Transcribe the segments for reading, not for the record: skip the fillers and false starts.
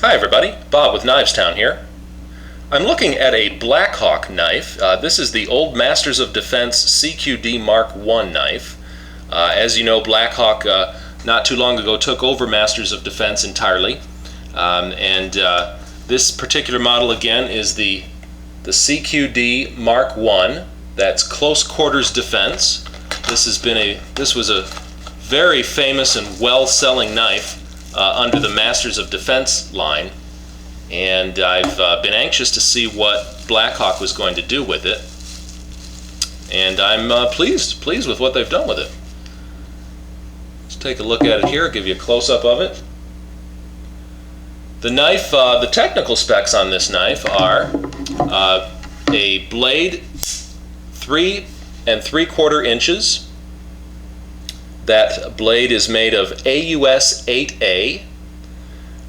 Hi everybody, Bob with Knives Town here. I'm looking at a Blackhawk knife. This is the old Masters of Defense CQD Mark I knife. As you know, Blackhawk not too long ago took over Masters of Defense entirely. This particular model again is the CQD Mark I. That's close quarters defense. This was a very famous and well-selling knife under the Masters of Defense line, and I've been anxious to see what Blackhawk was going to do with it, and I'm pleased with what they've done with it. Let's take a look at it here. I'll give you a close-up of it. The knife, the technical specs on this knife are a blade 3 3/4 inches. That blade is made of AUS 8A,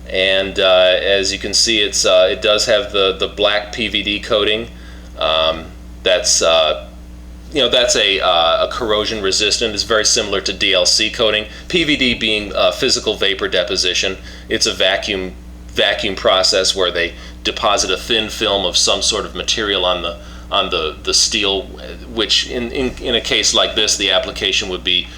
and as you can see, it does have the black PVD coating. That's a corrosion resistant. It's very similar to DLC coating. PVD being physical vapor deposition. It's a vacuum process where they deposit a thin film of some sort of material on the steel, which in a case like this, the application would be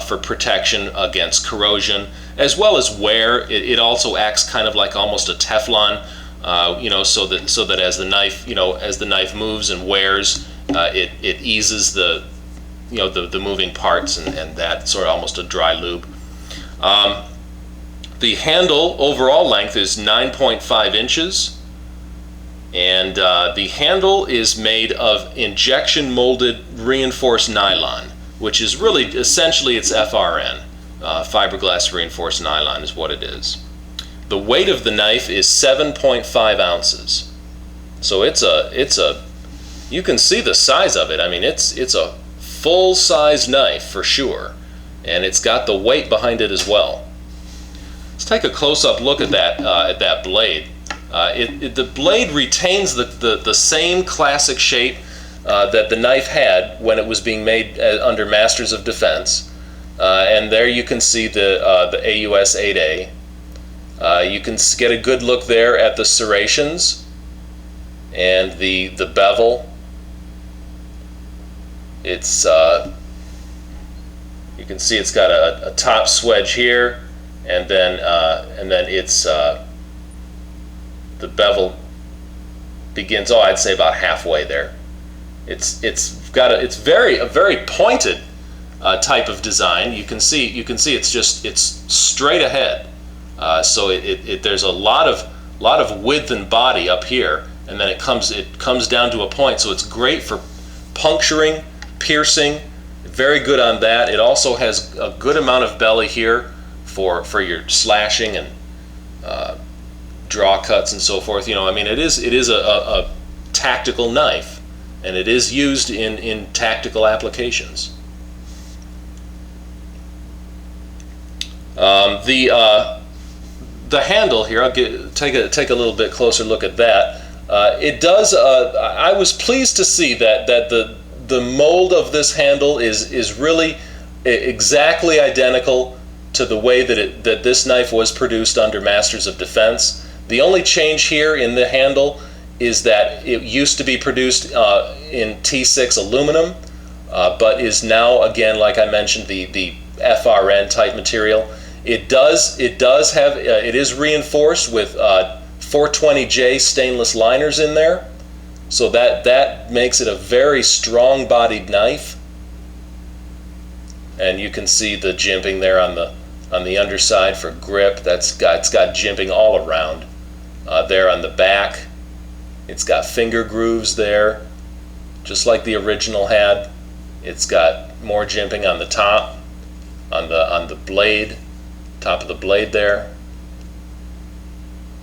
for protection against corrosion as well as wear. It also acts kind of like almost a Teflon, so that as the knife moves and wears, it eases the moving parts and that sort of almost a dry lube. The handle overall length is 9.5 inches, and the handle is made of injection molded reinforced nylon, which is really essentially it's FRN, fiberglass reinforced nylon is what it is. The weight of the knife is 7.5 ounces, so you can see the size of it. I mean, it's a full-size knife for sure, and it's got the weight behind it as well. Let's take a close-up look at that blade. The blade retains the same classic shape that the knife had when it was being made under Masters of Defense, and there you can see the AUS 8A. You can get a good look there at the serrations and the bevel. It's you can see it's got a top swedge here, and then it's the bevel begins, I'd say about halfway there. It's a very pointed type of design. You can see it's straight ahead. So there's a lot of width and body up here, and then it comes down to a point. So it's great for puncturing, piercing. Very good on that. It also has a good amount of belly here for your slashing and draw cuts and so forth. I mean, it is a tactical knife, and it is used in tactical applications. The handle here, I'll take a little bit closer look at that. It does. I was pleased to see that the mold of this handle is really exactly identical to the way that this knife was produced under Masters of Defense. The only change here in the handle is that it used to be produced in T6 aluminum, but is now, again, like I mentioned, the FRN type material. It is reinforced with 420J stainless liners in there, so that makes it a very strong bodied knife. And you can see the jimping there on the underside for grip. It's got jimping all around. There on the back, it's got finger grooves there, just like the original had. It's got more jimping on the top, on the blade, top of the blade there.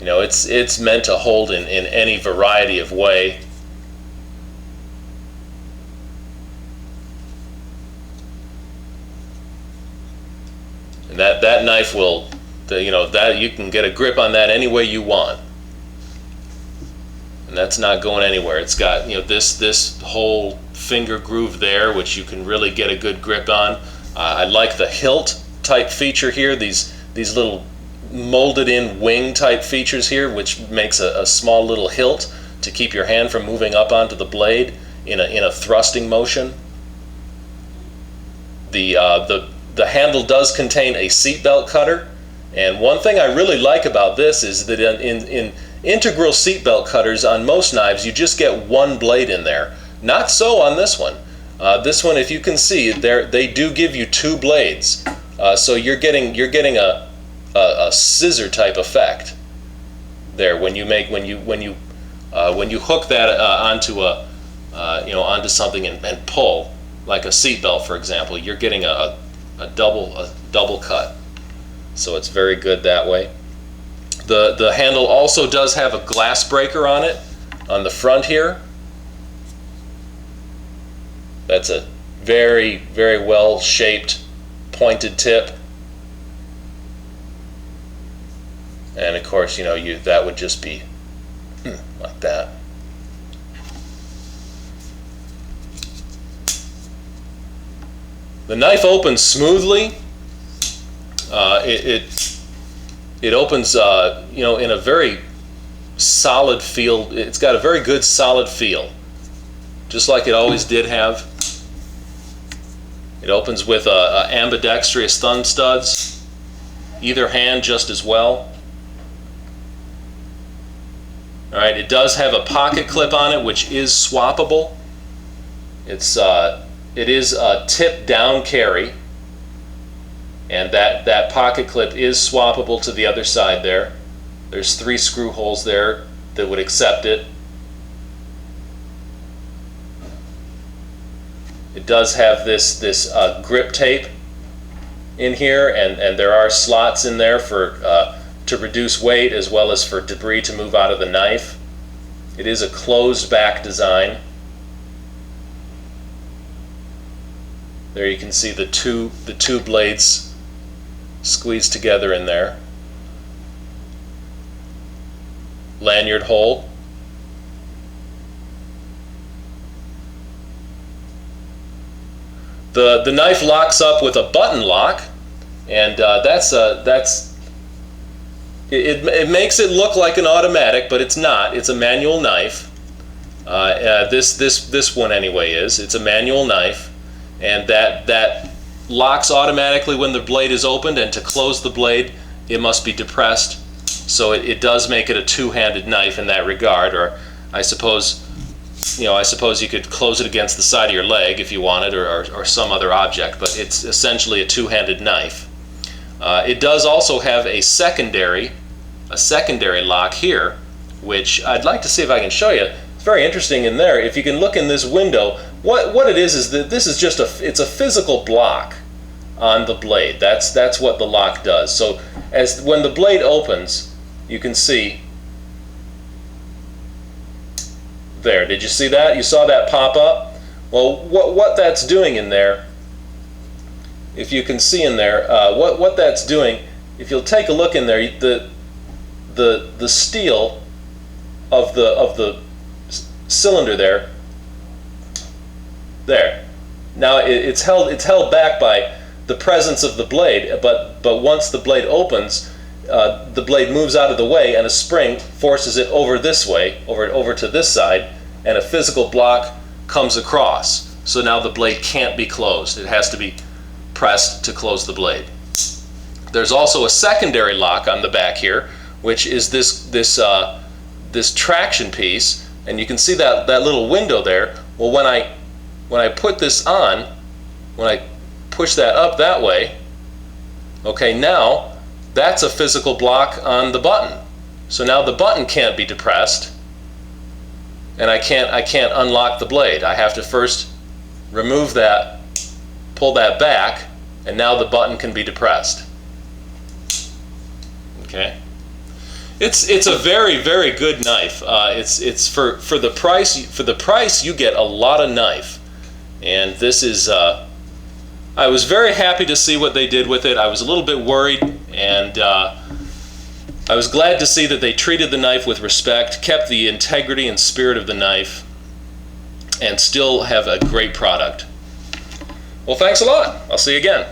It's meant to hold in any variety of way. And that knife will, that you can get a grip on that any way you want. And that's not going anywhere. It's got this whole finger groove there, which you can really get a good grip on. I like the hilt type feature here. These little molded in wing type features here, which makes a small little hilt to keep your hand from moving up onto the blade in a thrusting motion. The handle does contain a seatbelt cutter, and one thing I really like about this is that in integral seatbelt cutters on most knives you just get one blade in there. Not so on this one. This one, if you can see, they do give you two blades, so you're getting a scissor type effect there when you hook that onto something and pull, like a seatbelt, for example. You're getting a double cut, so it's very good that way. The handle also does have a glass breaker on it on the front here. That's a very, very well shaped pointed tip, and of course, that would just be like that. The knife opens smoothly. It opens, in a very solid feel. It's got a very good solid feel, just like it always did have. It opens with ambidextrous thumb studs, either hand just as well. All right, it does have a pocket clip on it, which is swappable. It is a tip down carry, and that pocket clip is swappable to the other side there. There's 3 screw holes there that would accept it. It does have this grip tape in here, and there are slots in there for to reduce weight as well as for debris to move out of the knife. It is a closed back design. There you can see the two blades squeezed together in there. Lanyard hole. The knife locks up with a button lock, and it makes it look like an automatic, but it's not. It's a manual knife. This one anyway is. It's a manual knife, and that locks automatically when the blade is opened, and to close the blade it must be depressed. So it does make it a two-handed knife in that regard, or I suppose you could close it against the side of your leg if you wanted, or some other object, but it's essentially a two-handed knife. It does also have a secondary lock here, which I'd like to see if I can show you. It's very interesting in there. If you can look in this window, what it is that this is just it's a physical block on the blade. That's what the lock does. So when the blade opens, you can see there. Did you see that? You saw that pop up? Well, what that's doing in there, if you can see in there, what that's doing, if you'll take a look in there, the steel of the cylinder there. Now it's held back by the presence of the blade, but once the blade opens, the blade moves out of the way, and a spring forces it over this way, over to this side, and a physical block comes across. So now the blade can't be closed. It has to be pressed to close the blade. There's also a secondary lock on the back here, which is this traction piece, and you can see that little window there. Well, when I put this on, when I push that up that way, okay, now that's a physical block on the button. So now the button can't be depressed, and I can't unlock the blade. I have to first remove that, pull that back, and now the button can be depressed. Okay. It's a very, very good knife. It's for the price you get a lot of knife, and this is. I was very happy to see what they did with it. I was a little bit worried, and I was glad to see that they treated the knife with respect, kept the integrity and spirit of the knife, and still have a great product. Well, thanks a lot. I'll see you again.